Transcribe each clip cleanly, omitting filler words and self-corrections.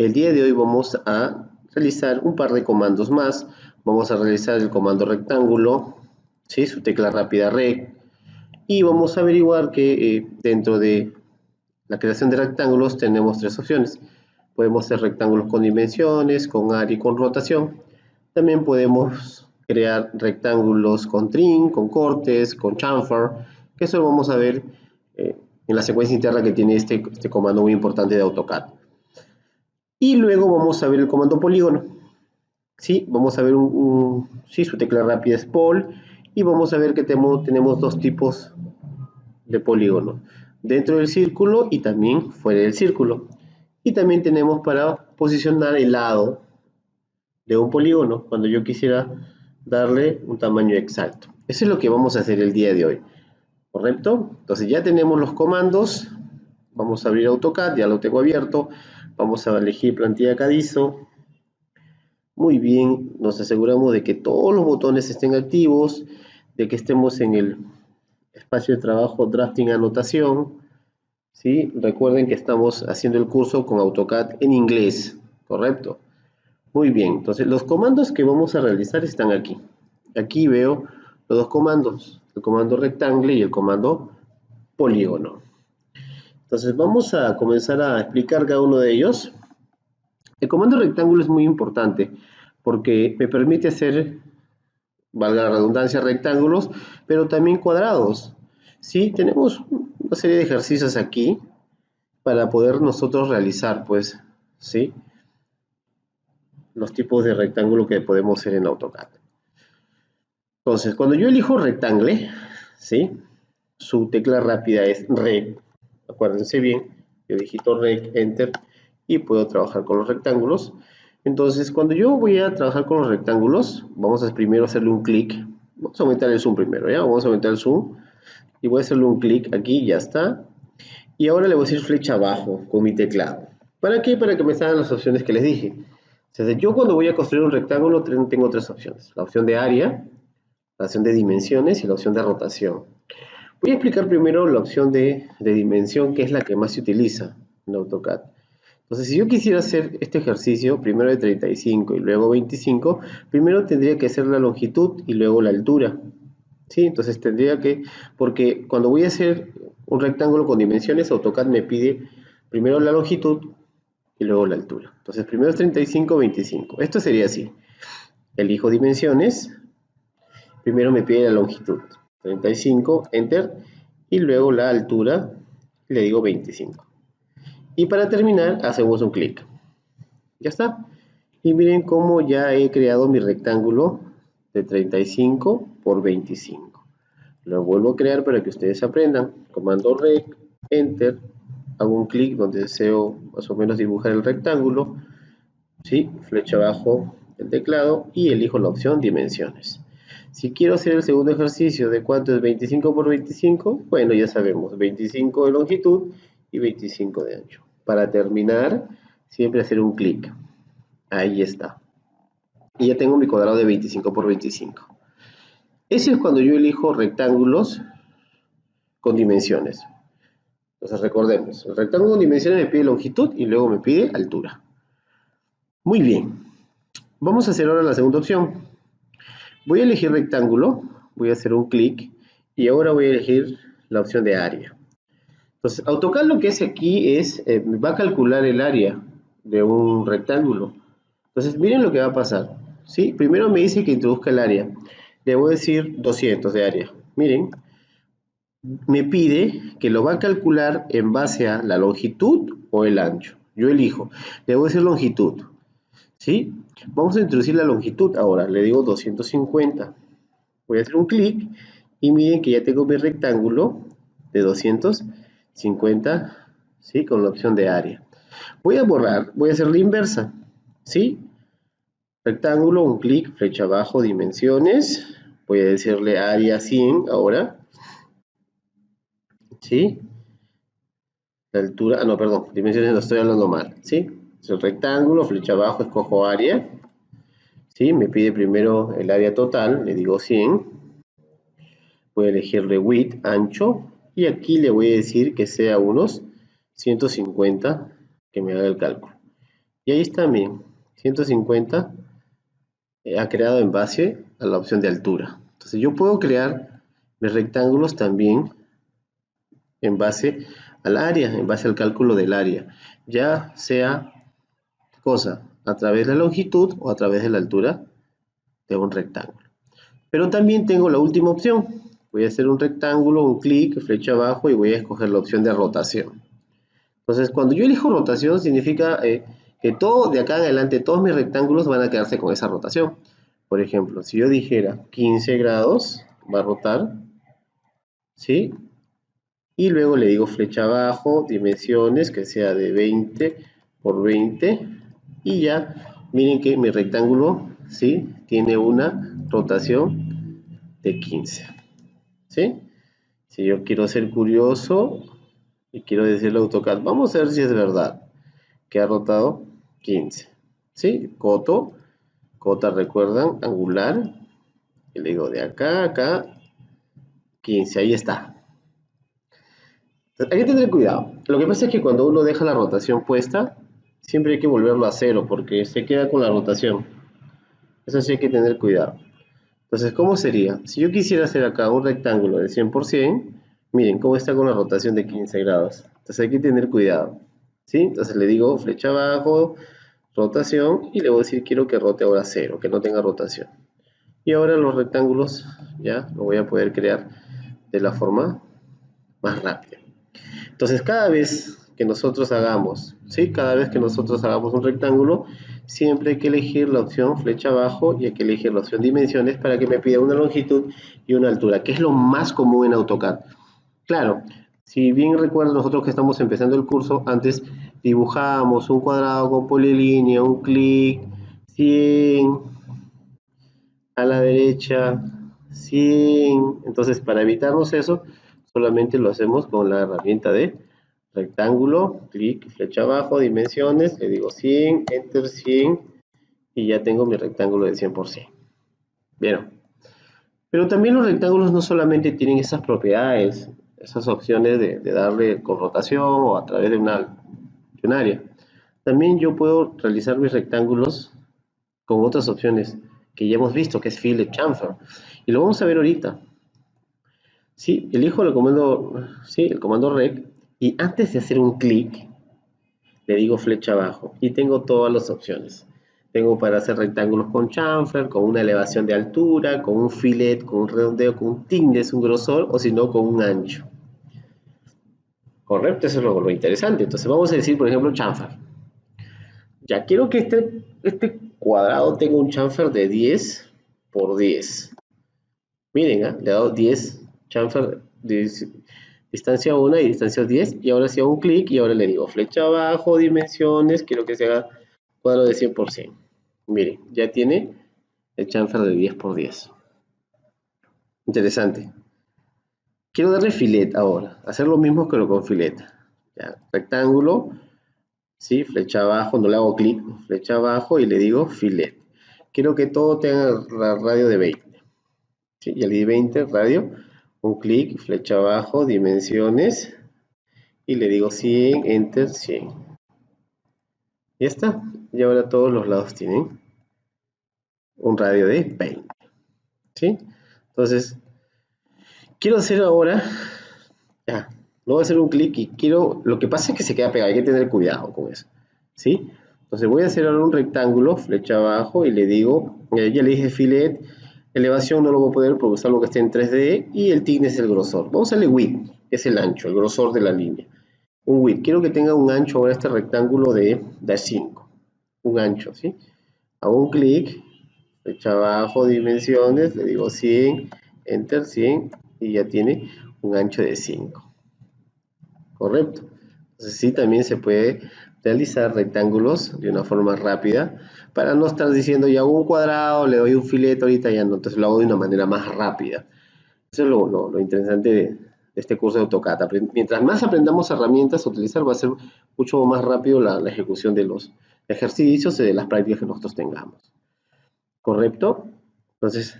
El día de hoy vamos a realizar un par de comandos más. Vamos a realizar el comando rectángulo, ¿sí? Su tecla rápida rec, y vamos a averiguar que dentro de la creación de rectángulos tenemos tres opciones. Podemos hacer rectángulos con dimensiones, con área y con rotación. También podemos crear rectángulos con trim, con cortes, con chamfer, que eso lo vamos a ver en la secuencia interna que tiene este comando muy importante de AutoCAD. Y luego vamos a ver el comando polígono. ¿Sí? Vamos a ver sí, su tecla rápida es pol, y vamos a ver que tenemos dos tipos de polígono, dentro del círculo y también fuera del círculo. Y también tenemos para posicionar el lado de un polígono cuando yo quisiera darle un tamaño exacto. Eso es lo que vamos a hacer el día de hoy, ¿correcto? Entonces ya tenemos los comandos. Vamos a abrir AutoCAD, ya lo tengo abierto. Vamos a elegir plantilla CADizo. Muy bien, nos aseguramos de que todos los botones estén activos, de que estemos en el espacio de trabajo Drafting Anotación. ¿Sí? Recuerden que estamos haciendo el curso con AutoCAD en inglés, ¿correcto? Muy bien, entonces los comandos que vamos a realizar están aquí. Aquí veo los dos comandos, el comando rectángulo y el comando polígono. Entonces vamos a comenzar a explicar cada uno de ellos. El comando rectángulo es muy importante porque me permite hacer, valga la redundancia, rectángulos, pero también cuadrados. ¿Sí? Tenemos una serie de ejercicios aquí para poder nosotros realizar, pues, ¿sí? Los tipos de rectángulo que podemos hacer en AutoCAD. Entonces, cuando yo elijo rectángulo, ¿sí? Su tecla rápida es rec. Acuérdense bien, yo digito rec, enter, y puedo trabajar con los rectángulos. Entonces, cuando yo voy a trabajar con los rectángulos, vamos a primero hacerle un clic. Vamos a aumentar el zoom primero, ¿ya? Vamos a aumentar el zoom. Y voy a hacerle un clic aquí, ya está. Y ahora le voy a decir flecha abajo con mi teclado. ¿Para qué? Para que me salgan las opciones que les dije. Entonces, yo cuando voy a construir un rectángulo tengo tres opciones. La opción de área, la opción de dimensiones y la opción de rotación. Voy a explicar primero la opción de dimensión, que es la que más se utiliza en AutoCAD. Entonces, si yo quisiera hacer este ejercicio, primero de 35 y luego 25, primero tendría que hacer la longitud y luego la altura. ¿Sí? Entonces tendría que, porque cuando voy a hacer un rectángulo con dimensiones, AutoCAD me pide primero la longitud y luego la altura. Entonces primero es 35, 25. Esto sería así. Elijo dimensiones, primero me pide la longitud, 35, enter, y luego la altura, le digo 25. Y para terminar, hacemos un clic. Ya está. Y miren cómo ya he creado mi rectángulo de 35 por 25. Lo vuelvo a crear para que ustedes aprendan. Comando rec, enter, hago un clic donde deseo más o menos dibujar el rectángulo, ¿sí? Flecha abajo el teclado y elijo la opción dimensiones. Si quiero hacer el segundo ejercicio de cuánto es 25 por 25, bueno, ya sabemos, 25 de longitud y 25 de ancho. Para terminar, siempre hacer un clic. Ahí está. Y ya tengo mi cuadrado de 25 por 25. Ese es cuando yo elijo rectángulos con dimensiones. Entonces recordemos, el rectángulo con dimensiones me pide longitud y luego me pide altura. Muy bien. Vamos a hacer ahora la segunda opción. Voy a elegir rectángulo, voy a hacer un clic y ahora voy a elegir la opción de área. Entonces, AutoCAD lo que hace aquí es, va a calcular el área de un rectángulo. Entonces, miren lo que va a pasar. ¿Sí? Primero me dice que introduzca el área. Le voy a decir 200 de área. Miren, me pide que lo va a calcular en base a la longitud o el ancho. Yo elijo. Le voy a decir longitud. ¿Sí? Vamos a introducir la longitud ahora. Le digo 250. Voy a hacer un clic y miren que ya tengo mi rectángulo de 250, ¿sí? Con la opción de área. Voy a borrar, voy a hacer la inversa, ¿sí? Rectángulo, un clic, flecha abajo, dimensiones. Voy a decirle área 100 ahora, ¿sí? La altura, no, perdón, dimensiones no estoy hablando mal, ¿sí? Es el rectángulo, flecha abajo, escojo área, ¿sí? Me pide primero el área total, le digo 100. Voy a elegirle width, ancho, y aquí le voy a decir que sea unos 150, que me haga el cálculo. Y ahí está mi 150 ha creado en base a la opción de altura. Entonces yo puedo crear mis rectángulos también en base al área, en base al cálculo del área, ya sea cosa a través de la longitud o a través de la altura de un rectángulo. Pero también tengo la última opción. Voy a hacer un rectángulo, un clic, flecha abajo y voy a escoger la opción de rotación. Entonces, cuando yo elijo rotación, significa que todo de acá en adelante, todos mis rectángulos van a quedarse con esa rotación. Por ejemplo, si yo dijera 15 grados, va a rotar, ¿sí? Y luego le digo flecha abajo, dimensiones, que sea de 20 por 20. Y ya, miren que mi rectángulo, ¿sí? Tiene una rotación de 15, ¿sí? Si yo quiero ser curioso y quiero decirle a AutoCAD, vamos a ver si es verdad que ha rotado 15, ¿sí? Cota recuerdan, angular, y le digo de acá a acá, 15, ahí está. Entonces, hay que tener cuidado. Lo que pasa es que cuando uno deja la rotación puesta, siempre hay que volverlo a cero porque se queda con la rotación. Eso sí hay que tener cuidado. Entonces, ¿cómo sería? Si yo quisiera hacer acá un rectángulo de 100%, miren cómo está con la rotación de 15 grados. Entonces hay que tener cuidado, ¿sí? Entonces le digo flecha abajo, rotación, y le voy a decir quiero que rote ahora cero, que no tenga rotación. Y ahora los rectángulos ya lo voy a poder crear de la forma más rápida. Entonces cada vez que nosotros hagamos, ¿sí? Cada vez que nosotros hagamos un rectángulo, siempre hay que elegir la opción flecha abajo y hay que elegir la opción dimensiones para que me pida una longitud y una altura, que es lo más común en AutoCAD. Claro, si bien recuerdan nosotros que estamos empezando el curso, antes dibujamos un cuadrado con polilínea, un clic, 100, a la derecha, 100. Entonces, para evitarnos eso, solamente lo hacemos con la herramienta de rectángulo, clic, flecha abajo, dimensiones, le digo 100, enter 100 y ya tengo mi rectángulo de 100%. Bien. Pero también los rectángulos no solamente tienen esas propiedades, esas opciones de darle con rotación o a través de un área. También yo puedo realizar mis rectángulos con otras opciones que ya hemos visto, que es fillet chamfer. Y lo vamos a ver ahorita. Sí, elijo el comando, sí, el comando rec y antes de hacer un clic, le digo flecha abajo y tengo todas las opciones. Tengo para hacer rectángulos con chamfer, con una elevación de altura, con un fillet, con un redondeo, con un thickness, un grosor, o si no, con un ancho. Correcto, eso es lo interesante. Entonces vamos a decir, por ejemplo, chamfer. Ya quiero que este cuadrado tenga un chamfer de 10 por 10. Miren, le he dado 10 chamfer de distancia 1 y distancia 10. Y ahora sí hago un clic y ahora le digo flecha abajo, dimensiones, quiero que se haga cuadro de 100%. Miren, ya tiene el chamfer de 10 por 10. Interesante. Quiero darle filet ahora, hacer lo mismo que lo con filet. Ya, rectángulo, ¿sí? Flecha abajo, no le hago clic, flecha abajo y le digo filet. Quiero que todo tenga radio de 20. ¿Sí? Y el 20 radio, un clic, flecha abajo, dimensiones y le digo 100, enter 100. Ya está. Y ahora todos los lados tienen un radio de 20. ¿Sí? Entonces, quiero hacer ahora, ya, no voy a hacer un clic y quiero, lo que pasa es que se queda pegado, hay que tener cuidado con eso, ¿sí? Entonces voy a hacer ahora un rectángulo, flecha abajo y le digo, ya le dije fillet, elevación no lo voy a poder porque es algo que esté en 3D y el thickness es el grosor. Vamos a darle width, que es el ancho, el grosor de la línea. Un width, quiero que tenga un ancho ahora este rectángulo de 5, un ancho, ¿sí? Hago un clic, flecha abajo, dimensiones, le digo 100, enter 100 y ya tiene un ancho de 5. Correcto. Entonces sí, también se puede realizar rectángulos de una forma rápida para no estar diciendo ya hago un cuadrado, le doy un filete ahorita ya no, entonces lo hago de una manera más rápida. Eso es lo interesante de este curso de AutoCAD. Mientras más aprendamos herramientas a utilizar, va a ser mucho más rápido la ejecución de los ejercicios y de las prácticas que nosotros tengamos. ¿Correcto? Entonces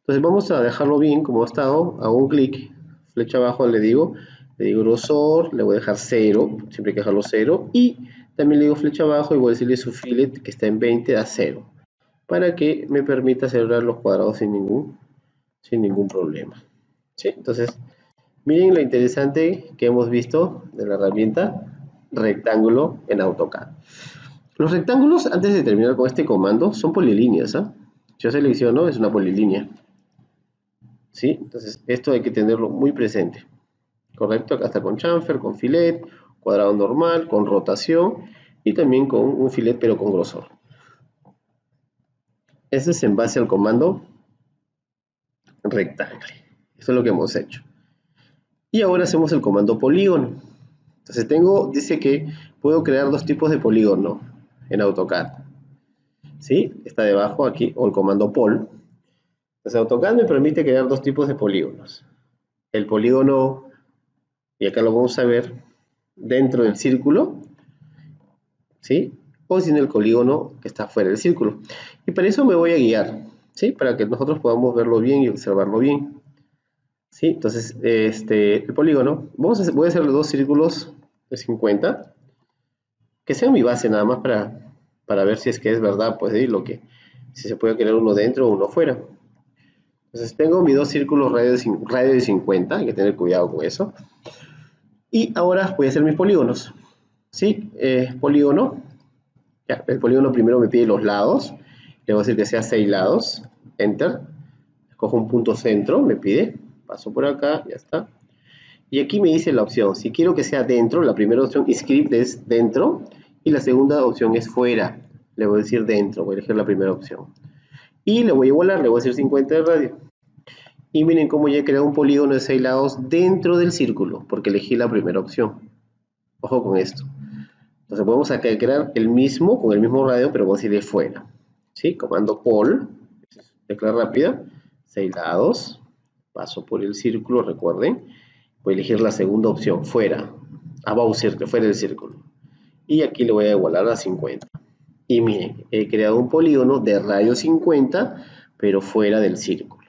vamos a dejarlo bien como ha estado. Hago un clic, flecha abajo le digo grosor, le voy a dejar 0, siempre hay que dejarlo 0, y También le digo flecha abajo y voy a decirle su fillet que está en 20 a 0, para que me permita cerrar los cuadrados sin ningún problema. ¿Sí? Entonces, miren lo interesante que hemos visto de la herramienta rectángulo en AutoCAD. Los rectángulos, antes de terminar con este comando, son polilíneas. Yo selecciono, es una polilínea. ¿Sí? Entonces, esto hay que tenerlo muy presente. ¿Correcto? Acá está con chamfer, con filet, cuadrado normal, con rotación y también con un filet pero con grosor. Eso es en base al comando rectangle. Eso es lo que hemos hecho. Y ahora hacemos el comando polígono. Entonces dice que puedo crear dos tipos de polígono en AutoCAD. ¿Sí? Está debajo aquí, o el comando pol. Entonces AutoCAD me permite crear dos tipos de polígonos. El polígono, y acá lo vamos a ver, dentro del círculo, ¿sí? O sin el polígono que está fuera del círculo. Y para eso me voy a guiar, ¿sí? Para que nosotros podamos verlo bien y observarlo bien. ¿Sí? Entonces, el polígono, voy a hacer dos círculos de 50, que sean mi base nada más para ver si es que es verdad, pues, si se puede crear uno dentro o uno fuera. Entonces tengo mis dos círculos radio de 50, hay que tener cuidado con eso. Y ahora voy a hacer mis polígonos. ¿Sí? Polígono. Ya, el polígono primero me pide los lados. Le voy a decir que sea 6 lados. Enter. Escojo un punto centro, me pide. Paso por acá, ya está. Y aquí me dice la opción. Si quiero que sea dentro, la primera opción script es dentro. Y la segunda opción es fuera. Le voy a decir dentro. Voy a elegir la primera opción. Y le voy a igualar, le voy a decir 50 de radio. Y miren cómo ya he creado un polígono de 6 lados dentro del círculo, porque elegí la primera opción. Ojo con esto. Entonces podemos acá crear el mismo, con el mismo radio, pero vamos a ir de fuera. ¿Sí? Comando pol, tecla rápida, 6 lados, paso por el círculo, recuerden. Voy a elegir la segunda opción, fuera, fuera del círculo. Y aquí le voy a igualar a 50. Y miren, he creado un polígono de radio 50, pero fuera del círculo.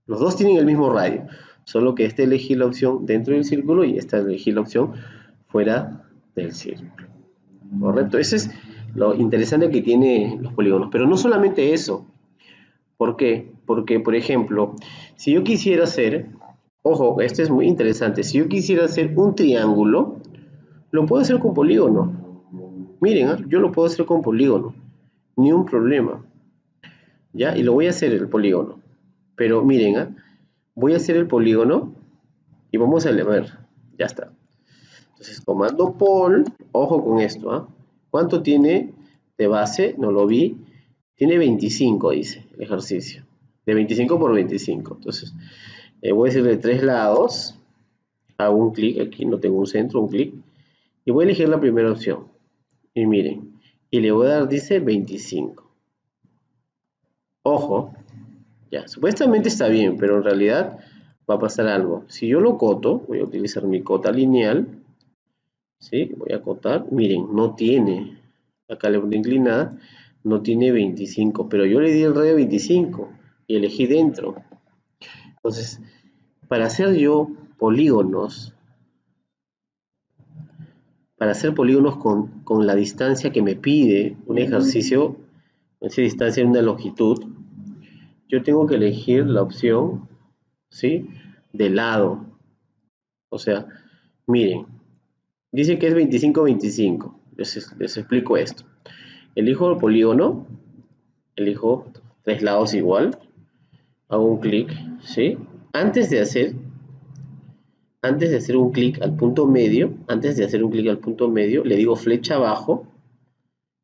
Los dos tienen el mismo radio, solo que este elegí la opción dentro del círculo y esta elegí la opción fuera del círculo. ¿Correcto? Eso es lo interesante que tiene los polígonos. Pero no solamente eso. ¿Por qué? Porque, por ejemplo, si yo quisiera hacer, ojo, esto es muy interesante, si yo quisiera hacer un triángulo, lo puedo hacer con polígono. Miren, yo lo puedo hacer con polígono, ni un problema. ¿Ya? Y lo voy a hacer el polígono. Pero miren, voy a hacer el polígono y vamos a ver, ya está. Entonces, comando pol, ojo con esto, ¿cuánto tiene de base? No lo vi. Tiene 25, dice el ejercicio. De 25 por 25. Entonces, voy a decirle 3 lados. Hago un clic, aquí no tengo un centro, un clic. Y voy a elegir la primera opción. Y miren, y le voy a dar, dice 25. Ojo, ya, supuestamente está bien, pero en realidad va a pasar algo. Si yo lo coto, voy a utilizar mi cota lineal. ¿Sí? Voy a acotar, miren, no tiene, acá le pongo inclinada, no tiene 25, pero yo le di el radio 25 y elegí dentro. Entonces, para hacer yo polígonos, para hacer polígonos con la distancia que me pide un ejercicio, esa distancia en una longitud, yo tengo que elegir la opción, ¿sí? De lado. O sea, miren, dice que es 25-25. Les explico esto. Elijo el polígono, elijo 3 lados igual, hago un clic, ¿sí? Antes de hacer un clic al punto medio, le digo flecha abajo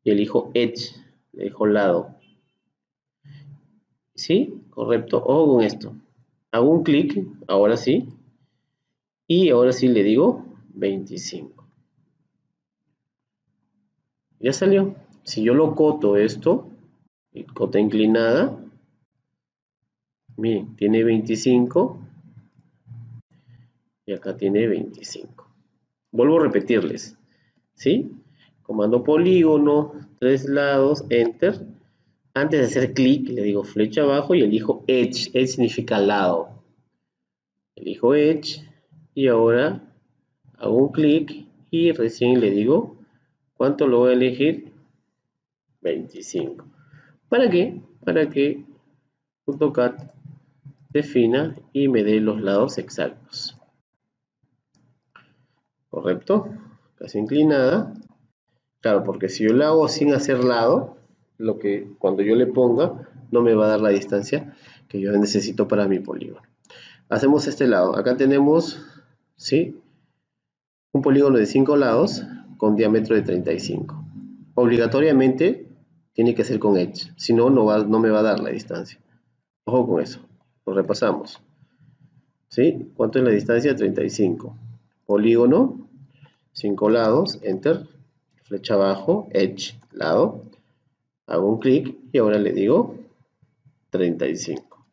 y elijo edge, le dejo lado. ¿Sí? Correcto. Ojo con esto. Hago un clic, ahora sí, y ahora sí le digo 25. Ya salió. Si yo lo coto esto, cota inclinada, miren, tiene 25 y acá tiene 25. Vuelvo a repetirles, ¿sí? Comando polígono, 3 lados, enter. Antes de hacer clic, le digo flecha abajo y elijo edge. Edge significa lado. Elijo edge y ahora hago un clic y recién le digo ¿Cuánto lo voy a elegir? 25. ¿Para qué? Para que AutoCAD defina y me dé los lados exactos. ¿Correcto? Casi inclinada. Claro, porque si yo lo hago sin hacer lado, cuando yo le ponga, no me va a dar la distancia que yo necesito para mi polígono. Hacemos este lado. Acá tenemos, ¿sí?, un polígono de 5 lados con diámetro de 35. Obligatoriamente tiene que ser con edge, si no, no me va a dar la distancia. Ojo con eso. Lo repasamos. ¿Sí? ¿Cuánto es la distancia? 35. Polígono, 5 lados, enter, flecha abajo, edge, lado. Hago un clic y ahora le digo 35.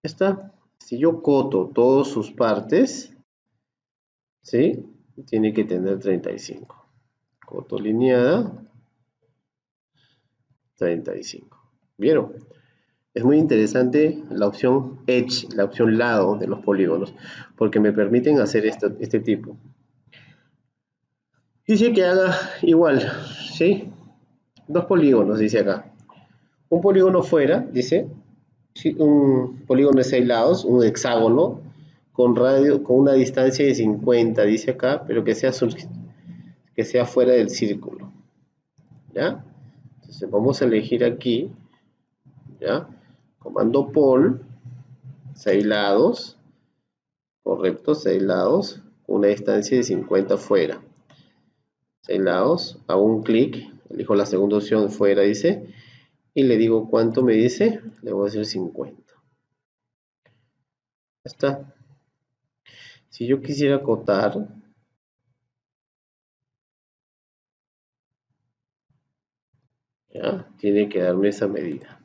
Ya está. Si yo coto todas sus partes, ¿sí?, tiene que tener 35. Coto lineada, 35. ¿Vieron? Es muy interesante la opción Edge, la opción lado de los polígonos, porque me permiten hacer este tipo. Dice que haga igual, ¿sí? 2 polígonos, dice acá. Un polígono fuera, dice, ¿sí?, un polígono de 6 lados, un hexágono, con radio, con una distancia de 50, dice acá, pero que sea fuera del círculo. ¿Ya? Entonces vamos a elegir aquí, ¿ya? Comando Pol, 6 lados, correcto, 6 lados, una distancia de 50 fuera. 6 lados, hago un clic, elijo la segunda opción fuera, dice, y le digo cuánto me dice, le voy a decir 50. Ya está. Si yo quisiera acotar, ¿ya?, tiene que darme esa medida.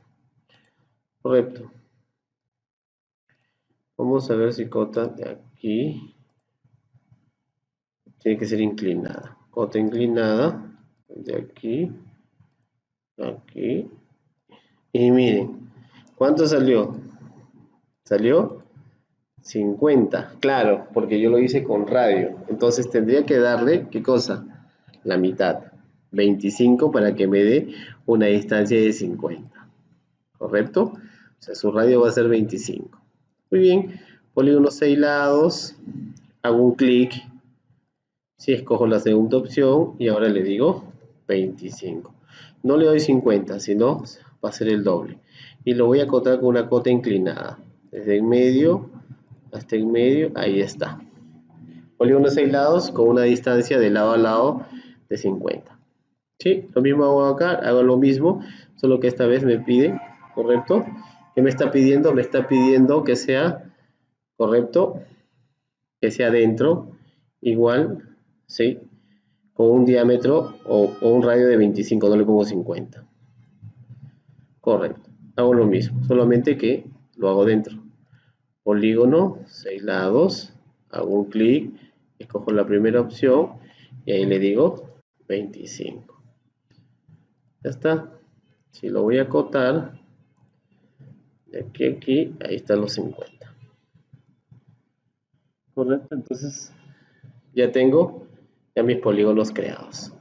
Correcto. Vamos a ver si cota de aquí. Tiene que ser inclinada. Cota inclinada de aquí, aquí. Y miren, ¿cuánto salió? Salió 50. Claro, porque yo lo hice con radio. Entonces tendría que darle, ¿qué cosa? La mitad. 25 para que me dé una distancia de 50. ¿Correcto? O sea, su radio va a ser 25. Muy bien. Polígonos 6 lados. Hago un clic. Si escojo la segunda opción y ahora le digo 25. No le doy 50, sino va a ser el doble. Y lo voy a acotar con una cota inclinada. Desde el medio hasta el medio, ahí está. Polígonos 6 lados con una distancia de lado a lado de 50. ¿Sí? Lo mismo hago acá, hago lo mismo, solo que esta vez me pide, ¿correcto? ¿Qué me está pidiendo? Me está pidiendo que sea, ¿correcto?, que sea dentro, igual, ¿sí?, con un diámetro o un radio de 25, no le pongo 50. Correcto. Hago lo mismo, solamente que lo hago dentro. Polígono, 6 lados, hago un clic, escojo la primera opción y ahí le digo 25. Ya está. Si lo voy a acotar, de aquí a aquí, ahí están los 50. Correcto, entonces ya tengo mis polígonos creados.